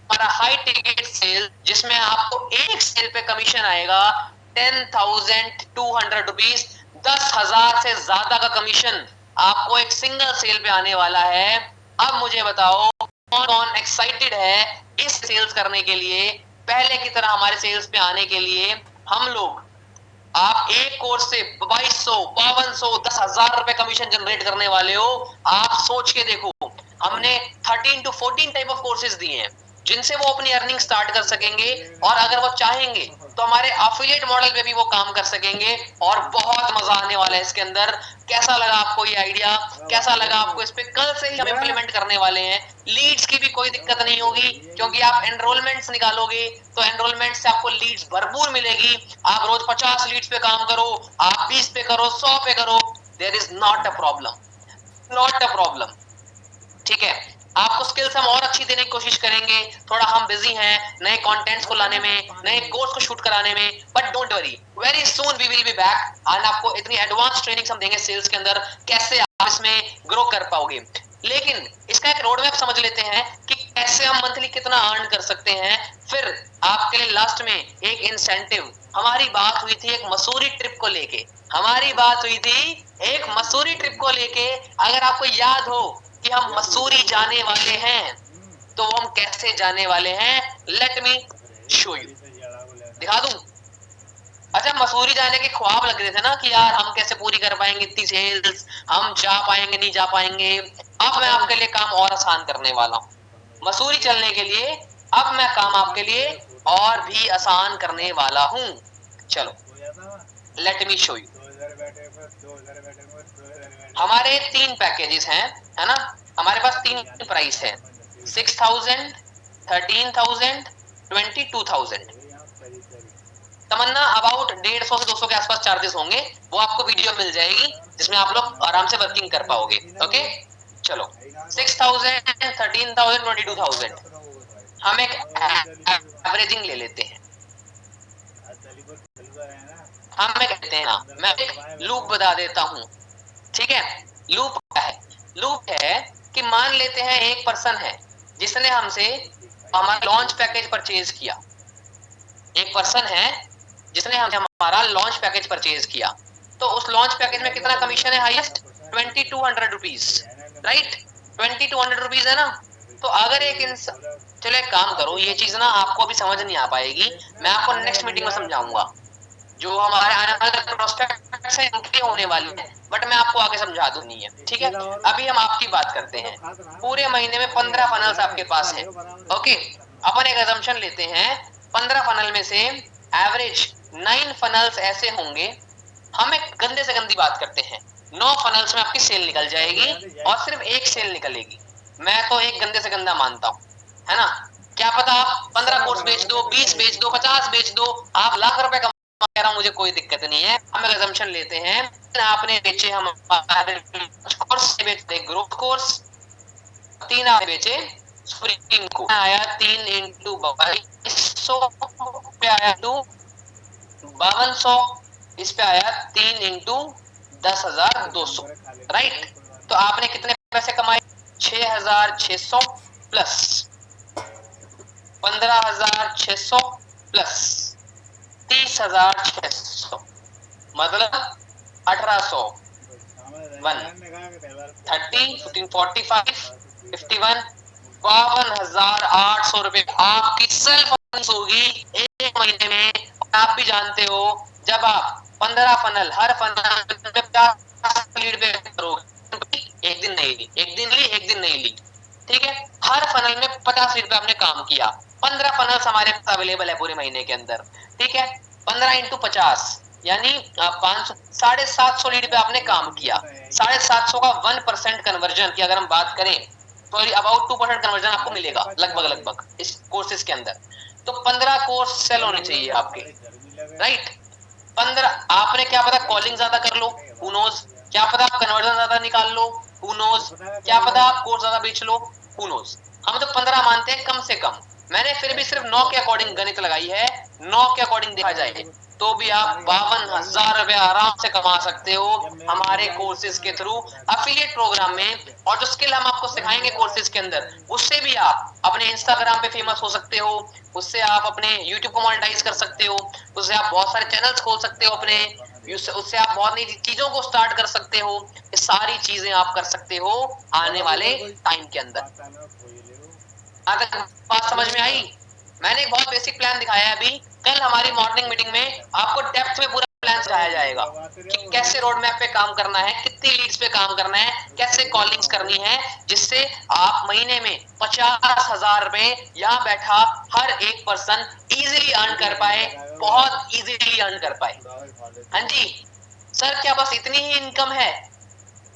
हमारा हाई टिकट सेल, जिसमें आपको एक सेल पे कमीशन आएगा 10,200 रुपीज। 10,000 से ज्यादा का कमीशन आपको एक सिंगल सेल पे आने वाला है। अब मुझे बताओ कौन कौन एक्साइटेड है इस सेल्स करने के लिए, पहले की तरह हमारे सेल्स पे आने के लिए। हम लोग, आप एक कोर्स से 2200, 5200, 10,000 रुपए कमीशन जनरेट करने वाले हो। आप सोच के देखो, हमने 13 to 14 टाइप ऑफ कोर्सेज दिए हैं जिनसे वो अपनी अर्निंग स्टार्ट कर सकेंगे, और अगर वो चाहेंगे तो हमारे एफिलिएट मॉडल पे भी वो काम कर सकेंगे, और बहुत मजा आने वाला है इसके अंदर। कैसा लगा आपको ये आइडिया? कैसा लगा आपको? इस पे कल से ही हम इम्प्लीमेंट करने वाले हैं। लीड्स की भी कोई दिक्कत नहीं होगी, क्योंकि आप एनरोलमेंट्स निकालोगे तो एनरोलमेंट से आपको लीड्स भरपूर मिलेगी। आप रोज 50 लीड्स पे काम करो, आप 20 पे करो, 100 पे करो, there is not a problem, not a problem. ठीक है, आपको स्किल्स हम और अच्छी देने की कोशिश करेंगे। थोड़ा हम बिजी हैं नए कंटेंट्स को लाने में, नए कोर्स को शूट कराने में, but don't worry, very soon we will be back and आपको इतनी एडवांस ट्रेनिंग हम देंगे सेल्स के अंदर, कैसे आप इसमें ग्रो कर पाओगे। लेकिन इसका एक रोड मैप समझ लेते हैं कि कैसे हम मंथली कितना अर्न कर सकते हैं। फिर आपके लिए लास्ट में एक इंसेंटिव। हमारी बात हुई थी एक मसूरी ट्रिप को लेके, हमारी बात हुई थी एक मसूरी ट्रिप को लेके। अगर आपको याद हो कि हम मसूरी जाने वाले हैं, तो हम कैसे जाने वाले हैं, लेट मी शो यू, दिखा दूं। अच्छा, मसूरी जाने के ख्वाब लग रहे थे ना कि यार हम कैसे पूरी कर पाएंगे इतनी सेल्स, हम जा पाएंगे नहीं जा पाएंगे। अब मैं आपके लिए काम और आसान करने वाला हूं। मसूरी चलने के लिए अब मैं काम आपके लिए और भी आसान करने वाला हूं। चलो, लेट मी शो यू। हमारे 3 पैकेजेस हैं, है ना? हमारे पास 3 प्राइस है, 6,000, 13,000, 22,000। तमन्ना अबाउट 150 से 200 के आसपास चार्जेस होंगे, वो आपको वीडियो मिल जाएगी जिसमें आप लोग आराम से वर्किंग कर पाओगे। ओके, चलो 6,000, 13,000, 22,000 हम एक एवरेजिंग ले लेते हैं। हम एक कहते हैं ना, मैं एक लूप बता देता हूं। ठीक है, लूप क्या है? लूप है कि मान लेते हैं एक पर्सन है जिसने हमसे हमारा लॉन्च पैकेज परचेज किया। एक पर्सन है जिसने हमसे हमारा लॉन्च पैकेज परचेज किया, तो उस लॉन्च पैकेज में कितना कमीशन है हाईएस्ट? 2200 rupees, right? 2200 रुपीज है ना? तो अगर एक इंसान, चलो एक काम करो, ये चीज ना आपको अभी समझ नहीं आ पाएगी, मैं आपको नेक्स्ट मीटिंग में समझाऊंगा। जो हमारे आने वाले प्रोस्पेक्ट्स हैं उनके होने वाले हैं, बट मैं आपको आगे समझा दूंगी है। ठीक है, अभी हम आपकी बात करते हैं। पूरे महीने में 15 फनल्स आपके पास हैं। ओके, अपन एक असम्पशन लेते हैं, 15 फनल में से एवरेज 9 फनल्स ऐसे होंगे। हम एक गंदे से गंदी बात करते हैं, 9 फनल्स में आपकी सेल निकल जाएगी और सिर्फ एक सेल निकलेगी। मैं तो एक गंदे से गंदा मानता हूँ, है ना? क्या पता आप 15 कोर्स बेच दो, 20 बेच दो, 50 बेच दो, आप लाख रुपए कह रहा हूं, मुझे कोई दिक्कत नहीं है। हम एक असम्पशन लेते हैं, आपने बेचे हम कोर्स बेचे ग्रोथ कोर्स, 3 आपने बेचे सुप्रीम को, आया 3 इंटू 2200 पे आया 5200, इस पे आया 3 इंटू 10,200, राइट? तो आपने कितने पैसे कमाए? 6,600 प्लस 15,600 प्लस 30,600, मतलब 1,800, 30, 15, 45, 51, 52,800 रुपए आपकी सेल्फ अर्निंग होगी एक महीने में। आप भी जानते हो, जब आप 15 फनल, हर फनल में 50 लीड पे करोगे, एक दिन नहीं ली, एक दिन ली, एक दिन नहीं ली, ठीक है? हर फनल में 50 लीड पे आपने काम किया। 15 फनल्स हमारे पास अवेलेबल है पूरे महीने के अंदर, ठीक है? 15 इंटू 50 यानी 500, 750 लीड पे आपने काम किया। 750 का 1% कन्वर्जन की अगर हम बात करें सॉरी अबाउट 2% कन्वर्जन आपको मिलेगा लगभग इस कोर्सेज के अंदर। तो 15 कोर्स सेल होने चाहिए आपके, राइट। 15 आपने क्या पता कॉलिंग ज्यादा कर लो, हु नोज, क्या पता आप कन्वर्जन ज्यादा निकाल लो, हु नोज, क्या पता आप कोर्स ज्यादा बेच लो, हु नोज। हम तो 15 मानते हैं कम से कम। मैंने फिर भी सिर्फ 9 के अकॉर्डिंग गणित लगाई है, 9 के अकॉर्डिंग देखा जाए तो भी आप 52,000 रुपए आराम से कमा सकते हो हमारे कोर्सेज के थ्रू, अफिलिएट प्रोग्राम में। और जो स्किल हम आपको सिखाएंगे कोर्सेज के अंदर, उससे भी आप अपने इंस्टाग्राम पे फेमस हो सकते हो, उससे आप अपने यूट्यूब को मोनेटाइज कर सकते हो, उससे आप बहुत सारे चैनल्स खोल सकते हो अपने, उससे आप बहुत नई चीजों को स्टार्ट कर सकते हो। ये सारी चीजें आप कर सकते हो आने वाले टाइम के अंदर। बात समझ में आई? मैंने एक बहुत बेसिक प्लान दिखाया है अभी। कल हमारी मॉर्निंग मीटिंग में आपको डेप्थ में पूरा प्लान सिखाया जाएगा कि कैसे रोड मैप पे काम करना है, कितनी लीड्स पे काम करना है, कैसे कॉलिंग्स करनी है, जिससे आप महीने में 50,000 रुपए यहाँ बैठा हर एक पर्सन इजीली अर्न कर पाए, बहुत इजीली अर्न कर पाए। हाँ जी सर, क्या बस इतनी ही इनकम है?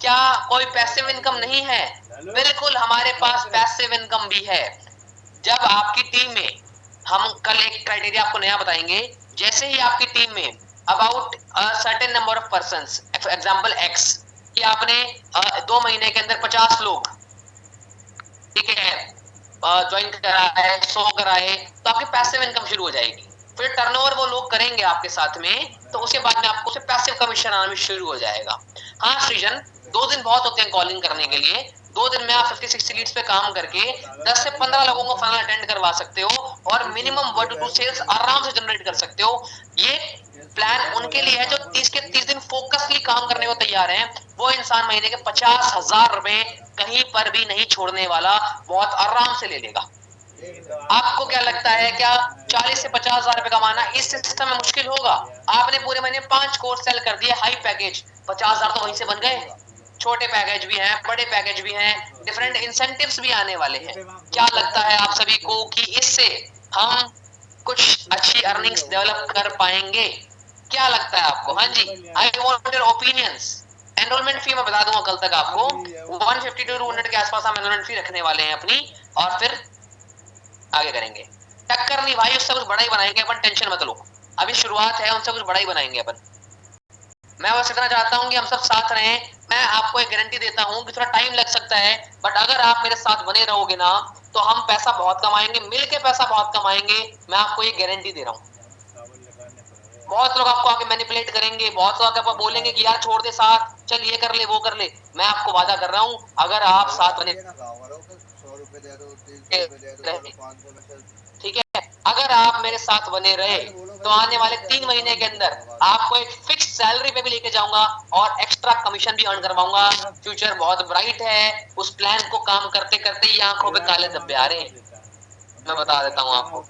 क्या कोई पैसिव इनकम नहीं है? बिल्कुल हमारे पास पैसिव इनकम भी है। जब आपकी टीम में, हम कल एक क्राइटेरिया आपको नया बताएंगे, जैसे ही आपकी टीम में about certain number of persons, for example x, कि आपने 2 महीने के अंदर 50 लोग, ठीक है, ज्वाइन करा है, 100 कराए, तो आपकी पैसिव इनकम शुरू हो जाएगी। फिर टर्नओवर वो लोग करेंगे आपके साथ में, तो उसके बाद में आपको से पैसिव कमीशन आना भी शुरू हो जाएगा। हाँ सृजन, 2 दिन बहुत होते हैं कॉलिंग करने के लिए। 2 दिन में आप 50-60 लीड्स पे काम करके 10 से 15 लोगों को फनल अटेंड करवा सकते हो और मिनिमम 1 to 2 सेल्स आराम से जनरेट कर सकते हो। ये प्लान उनके लिए है जो 30 के 30 दिन फोकसली काम करने को तैयार हैं। वो इंसान महीने के 50,000 रुपए कहीं पर भी नहीं छोड़ने वाला, बहुत आराम से ले लेगा। आपको क्या लगता है, क्या 40 से 50,000 रुपए कमाना इस सिस्टम में मुश्किल होगा? आपने पूरे महीने 5 कोर्स सेल कर दिए, हाई पैकेज, 50,000 तो वहीं से बन गए। छोटे पैकेज भी हैं, बड़े पैकेज भी हैं, डिफरेंट इंसेंटिव्स भी आने वाले हैं। क्या लगता है आप सभी को कि इससे हम कुछ अच्छी अर्निंग्स डेवलप कर पाएंगे? क्या लगता है आपको? हाँ जी, I want your opinions. Enrolment fee मैं बता दूंगा कल तक आपको, 150 to 200 के आसपास हम एनरोलमेंट फी रखने वाले हैं अपनी, और फिर आगे करेंगे। टक्कर नहीं भाई, उससे कुछ बड़ा ही बनाएंगे अपन, टेंशन मत लो। अभी शुरुआत है, उनसे कुछ बड़ा ही बनाएंगे अपन। मैं बस इतना चाहता हूँ कि हम सब साथ रहें। मैं आपको एक गारंटी देता हूँ कि थोड़ा टाइम लग सकता है, बट अगर आप मेरे साथ बने रहोगे ना, तो हम पैसा बहुत कमाएंगे, मिलके पैसा बहुत कमाएंगे। मैं आपको ये गारंटी दे रहा हूँ। बहुत लोग आपको आके मैनिपुलेट करेंगे, बहुत लोग आपको बोलेंगे कि यार छोड़ दे साथ, चल ये कर ले वो कर ले। मैं आपको वादा कर रहा हूँ, अगर आप साथ बने, 100 रुपए दे दो, 300 रुपए दे दो, चलो 500 में चल। ठीक है, अगर आप मेरे साथ बने रहे तो आने वाले 3 महीने के अंदर आपको एक फिक्स सैलरी पे भी लेके जाऊंगा और एक्स्ट्रा कमीशन भी अर्न करवाऊंगा। फ्यूचर बहुत ब्राइट है। उस प्लान को काम करते करते ही आंखों पे काले धब्बे आ रहे हैं, मैं बता देता हूँ आपको।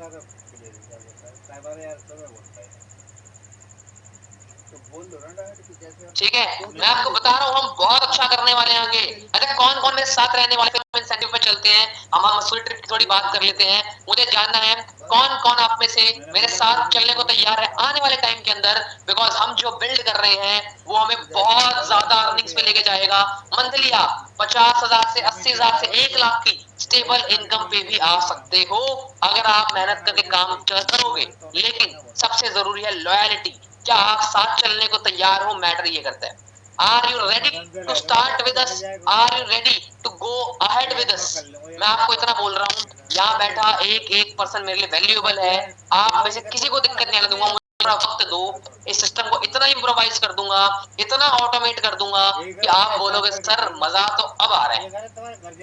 ठीक है, मैं आपको बता रहा हूँ हम बहुत अच्छा करने वाले हैं आगे। अच्छा कौन कौन मेरे साथ रहने वाले, इंसेंटिव पे चलते हैं, हम मसूरी ट्रिप की थोड़ी बात कर लेते हैं। मुझे जानना है कौन कौन आप में से मेरे साथ चलने को तैयार है आने वाले टाइम के अंदर, बिकॉज हम जो बिल्ड कर रहे हैं वो हमें बहुत ज्यादा अर्निंग्स पे लेके जाएगा। मंथली आप 50,000 से 80,000 से 1 लाख की स्टेबल इनकम पे भी आ सकते हो अगर आप मेहनत करके काम करोगे। लेकिन सबसे जरूरी है लॉयलिटी। क्या आप साथ चलने को तैयार हो? मैटर ये करता है। Are you ready to start with us? Are you ready to go ahead with us? मैं आपको इतना बोल रहा हूँ, यहाँ बैठा एक एक पर्सन मेरे लिए वैल्यूएबल है। आप में से किसी को दिक्कत नहीं आने दूंगा। मुझे वक्त दो, इस सिस्टम को इतना इम्प्रोवाइज कर दूंगा, इतना ऑटोमेट कर दूंगा कि आप बोलोगे सर मजा तो अब आ रहा है,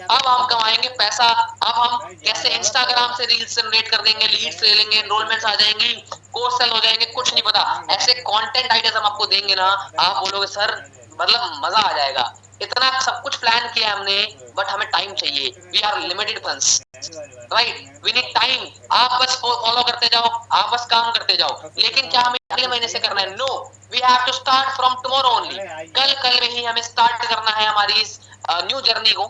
अब हम कमाएंगे पैसा। अब हम कैसे इंस्टाग्राम से रील्स जनरेट कर देंगे, लीड्स ले लेंगे, एनरोलमेंट्स आ जाएंगी, कोर्स सेल हो जाएंगे, कुछ नहीं पता। ऐसे कंटेंट आइडियाज हम आपको देंगे ना, आप बोलोगे सर मतलब मजा आ जाएगा। इतना सब कुछ प्लान किया हमने, बट हमें टाइम चाहिए। We are limited funds, right, we need time. आप बस फॉलो करते जाओ, आप बस काम करते जाओ। लेकिन क्या हमें अगले महीने से करना है? No, we have to start from tomorrow only. कल कल में ही हमें स्टार्ट करना है हमारी इस न्यू जर्नी को।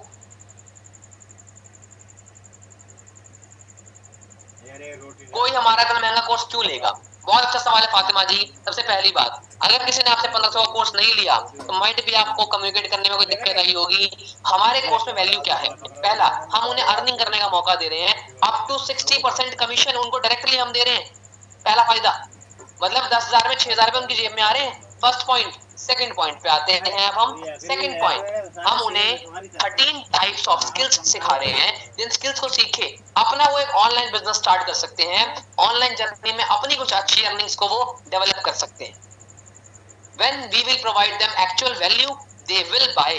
कोई हमारा इतना महंगा कोर्स क्यों लेगा? बहुत अच्छा सवाल है फातिमा जी। सबसे पहली बात, अगर किसी ने आपसे 1500 का कोर्स नहीं लिया तो माइट भी आपको कम्युनिकेट करने में कोई दिक्कत आई होगी। हमारे कोर्स में वैल्यू क्या है? पहला, हम उन्हें अर्निंग करने का मौका दे रहे हैं। अप टू 60% कमीशन उनको डायरेक्टली हम दे रहे हैं। पहला फायदा, मतलब 10,000 में 6,000 रुपए उनकी जेब में आ रहे हैं। First point. सेकंड पॉइंट पे आते हैं अब हम। सेकंड पॉइंट, हम उन्हें 13 टाइप्स ऑफ स्किल्स सिखा रहे हैं। जिन स्किल्स को सीखे अपना वो एक ऑनलाइन बिजनेस स्टार्ट कर सकते हैं। ऑनलाइन जर्नी में अपनी कुछ अच्छी अर्निंग्स को वो डेवलप कर सकते हैं। When we will provide them actual value, they will buy।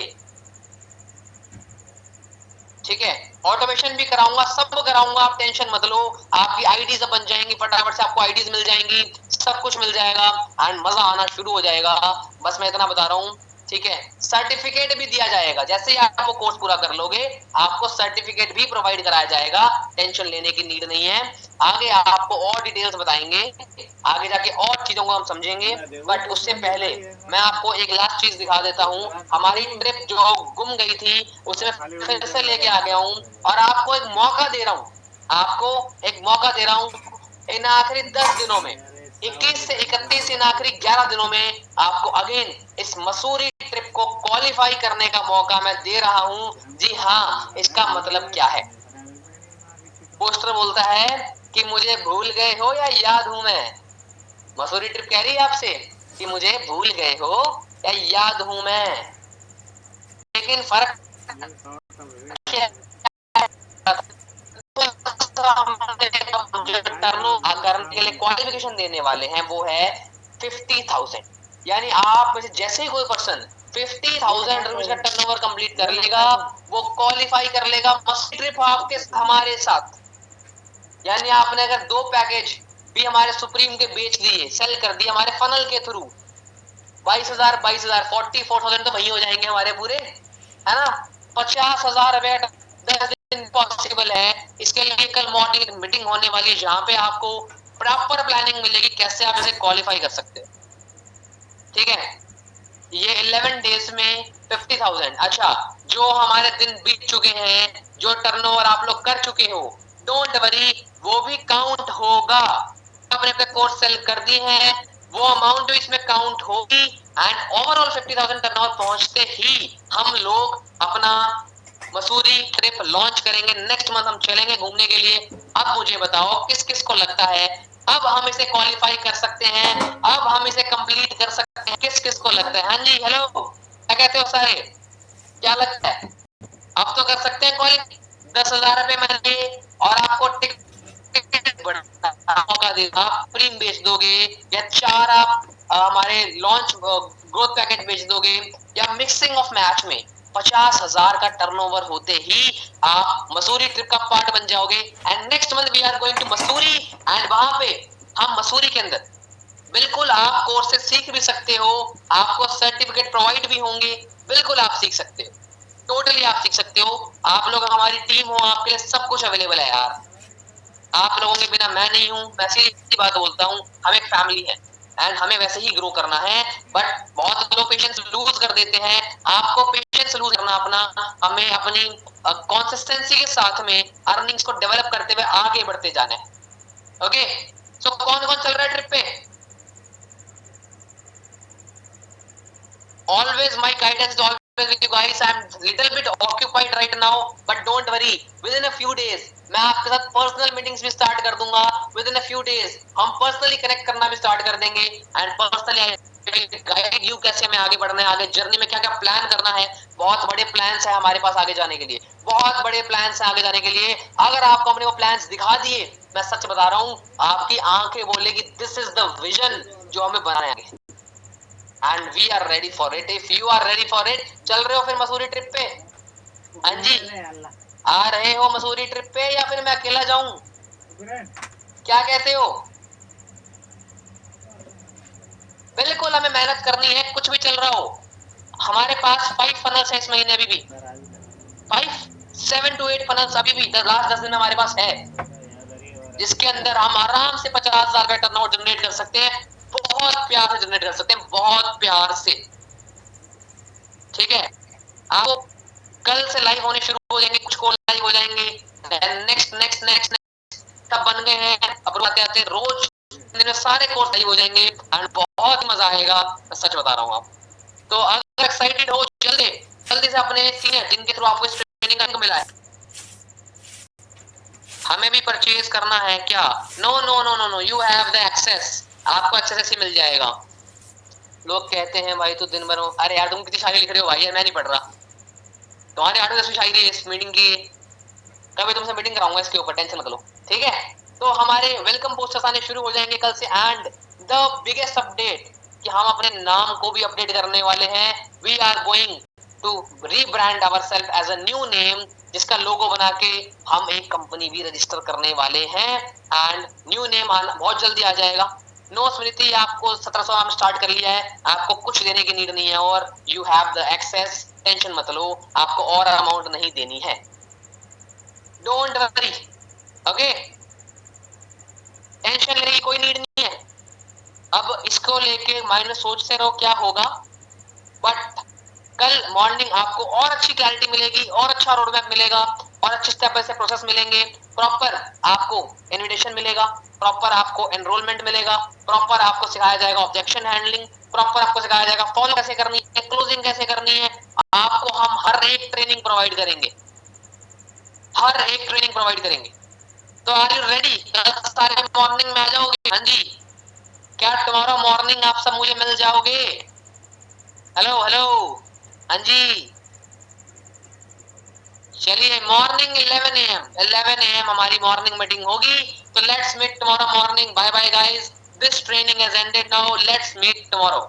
ठीक है, ऑटोमेशन भी कराऊंगा, सब कराऊंगा, आप टेंशन मत लो। आपकी आईडीज बन जाएंगी, फटाफट से आपको आईडीज मिल जाएंगी, सब कुछ मिल जाएगा एंड मजा आना शुरू हो जाएगा। बस मैं इतना बता रहा हूँ। ठीक है, सर्टिफिकेट भी दिया जाएगा। जैसे ही आप वो कोर्स पूरा कर लोगे आपको सर्टिफिकेट भी प्रोवाइड कराया जाएगा, टेंशन लेने की नीड नहीं है। आगे आपको और डिटेल्स बताएंगे, आगे जाके और चीजों को हम समझेंगे। बट उससे पहले मैं आपको एक लास्ट चीज दिखा देता हूँ। हमारी ट्रिप जो गुम गई थी उसे मैं फिर से लेके आ गया हूँ और आपको एक मौका दे रहा हूँ। आपको एक मौका दे रहा हूँ इन आखिरी 10 दिनों में, 21 से 31, इन आखिरी 11 दिनों में आपको अगेन इस मसूरी ट्रिप को क्वालिफाई करने का मौका मैं दे रहा हूँ। जी हाँ, इसका मतलब क्या है? पोस्टर बोलता है कि मुझे भूल गए हो या याद हूं मैं। मसूरी ट्रिप कह रही है आपसे कि मुझे भूल गए हो या याद हूं मैं। लेकिन फर्क क्या है? करने के लिए क्वालिफिकेशन देने वाले हैं वो है 50,000। यानी आप में से जैसे ही कोई पर्सन 50,000 रुपीज का टर्नओवर कंप्लीट कर लेगा वो क्वालिफाई कर लेगा मसूरी ट्रिप आपके हमारे साथ। यानी आपने अगर 2 पैकेज भी हमारे सुप्रीम के बेच दिए, सेल कर दिए हमारे फनल के थ्रू, 22,000 44,000 तो वही हो जाएंगे हमारे पूरे, है ना। 50,000 रुपए 10 दिन पॉसिबल है। इसके लिए कल मॉर्निंग मीटिंग होने वाली है जहां पे आपको प्रॉपर प्लानिंग मिलेगी कैसे आप इसे क्वालिफाई कर सकते हो। ठीक है, ये 11 डेज में 50,000। अच्छा, जो हमारे दिन बीत चुके हैं, जो टर्नओवर आप लोग कर चुके हो, डोंट वरी, वो भी काउंट होगा। आपने अपने कोर्स सेल कर दिए हैं, वो अमाउंट भी इसमें काउंट होगी एंड ओवरऑल 50,000 टर्नओवर पहुंचते ही हम लोग अपना मसूरी ट्रिप लॉन्च करेंगे। नेक्स्ट मंथ हम चलेंगे घूमने के लिए। अब मुझे बताओ किस किस को लगता है अब हम इसे क्वालिफाई कर सकते हैं, अब हम इसे कंप्लीट कर सकते हैं? किस किस को लगता है? हाँ जी, हेलो, क्या कहते हो सारे? क्या लगता है अब तो कर सकते हैं क्वालिफाई? 10,000 रुपए मैंने और आपको टिकट मौका दे, आप प्रीम बेच दोगे या 4 आप हमारे लॉन्च ग्रोथ पैकेज बेच दोगे या मिक्सिंग ऑफ मैच में 50,000 का टर्नओवर होते ही आप मसूरी ट्रिप का पार्ट बन जाओगे। And next month we are going to Mussoorie and वहां पे हम मसूरी के अंदर बिल्कुल आप कोर्सेज सीख भी सकते हो, आपको सर्टिफिकेट प्रोवाइड भी होंगे, बिल्कुल आप सीख सकते हो, टोटली आप सीख सकते हो। आप लोग हमारी टीम हो, आपके लिए सब कुछ अवेलेबल है यार। आप लोगों के बिना मैं नहीं हूँ, मैं सीधी बात बोलता हूँ, हम एक फैमिली है एंड हमें वैसे ही ग्रो करना है। बट बहुत लोग पेशेंस लूज कर देते हैं, आपको पेशेंस लूज करना अपना, हमें अपनी कंसिस्टेंसी के साथ में अर्निंग्स को डेवलप करते हुए आगे बढ़ते जाना है। ओके, सो कौन कौन चल रहा है ट्रिप पे? Always my guidance is always with you guys. I'm little bit occupied right now, but don't worry. Within a few days, मैं आपके साथ पर्सनल मीटिंग्स भी स्टार्ट कर दूंगा। Within a few days, हम पर्सनली कनेक्ट करना भी स्टार्ट कर देंगे एंड पर्सनली गाइड यू कैसे हमें आगे बढ़ना है, आगे जर्नी में क्या क्या प्लान करना है। बहुत बड़े प्लान्स है हमारे पास आगे जाने के लिए, बहुत बड़े प्लान्स है आगे जाने के लिए। अगर आपको हमने वो प्लान्स दिखा दिए, मैं सच बता रहा हूँ, आपकी आंखें बोलेगी दिस इज द विजन जो हमें बनाना है and we are ready for it. If you are ready for it, चल रहे हो फिर मसूरी ट्रिप पे? हाँ जी, आ रहे हो मसूरी ट्रिप पे या फिर मैं अकेला जाऊं? क्या कहते हो? बिल्कुल हमें मेहनत करनी है, कुछ भी चल रहा हो। हमारे पास 5 फनल्स है इस महीने अभी भी, 7 to 8 फनल्स अभी भी लास्ट 10 दिन में हमारे पास है, जिसके अंदर हम आराम से 50,000 का टर्नओवर जनरेट कर सकते हैं। बहुत प्यार से जनरेट कर सकते हैं, बहुत प्यार से। ठीक है, आपको कल से लाइव होने शुरू हो जाएंगे, कुछ को लाइव हो जाएंगे, नेक्स्ट नेक्स्ट नेक्स्ट सब बन गए हैं, अब आते आते रोज दिन में सारे कोर्स सही हो जाएंगे एंड बहुत मजा आएगा, मैं सच बता रहा हूँ आप। तो अगर एक्साइटेड हो जल्दी जल्दी से अपने सीनियर जिनके थ्रू आपको इस ट्रेनिंग मिला है, हमें भी परचेज करना है क्या? No no no no no, you have the access, आपको एक्सेस ऐसे मिल जाएगा। लोग कहते हैं भाई तू दिन भर, अरे यार तुम कितनी शायरी लिख रहे हो भाई, यार मैं नहीं पढ़ रहा, तुम्हारी 8 10 शायरी है इस मीटिंग की, कभी तुमसे मीटिंग कराऊंगा इसके ऊपर, टेंशन मत लो, ठीक है। तो हमारे वेलकम पोस्टर्स आने शुरू हो जाएंगे कल से एंड द बिगेस्ट अपडेट कि हम अपने नाम को भी अपडेट करने वाले हैं। We are going to rebrand ourself as a new name, जिसका लोगो बना के हम एक कंपनी भी रजिस्टर करने वाले हैं एंड न्यू नेम बहुत जल्दी आ जाएगा। नो स्मृति, आपको 1700 में स्टार्ट कर लिया है, आपको कुछ देने की नीड नहीं है और you have the access, tension मत लो, आपको और अमाउंट नहीं देनी है, डोंट वरी, ओके, टेंशन लेने की कोई नीड नहीं है। अब इसको लेके माइंड में सोचते रहो क्या होगा, बट कल मॉर्निंग आपको और अच्छी क्लैरिटी मिलेगी और अच्छा रोड मैप मिलेगा और अच्छे स्टेप बाय स्टेप प्रोसेस मिलेंगे, प्रॉपर आपको इनविटेशन मिलेगा, प्रॉपर आपको एनरोलमेंट मिलेगा, प्रॉपर आपको सिखाया जाएगा ऑब्जेक्शन हैंडलिंग, प्रॉपर आपको सिखाया जाएगा फॉलो कैसे करनी है, क्लोजिंग कैसे करनी है, आपको हम हर एक ट्रेनिंग प्रोवाइड करेंगे, हर एक ट्रेनिंग प्रोवाइड करेंगे। तो आर यू रेडी? सारे मॉर्निंग में आ जाओगे? हाँ जी, क्या टुमारो मॉर्निंग आप सब मुझे मिल जाओगे? हेलो हेलो, हाँ जी, चलिए मॉर्निंग 11 AM 11 AM हमारी मॉर्निंग मीटिंग होगी, तो let's meet tomorrow morning, bye bye guys, this training has ended now, let's meet tomorrow.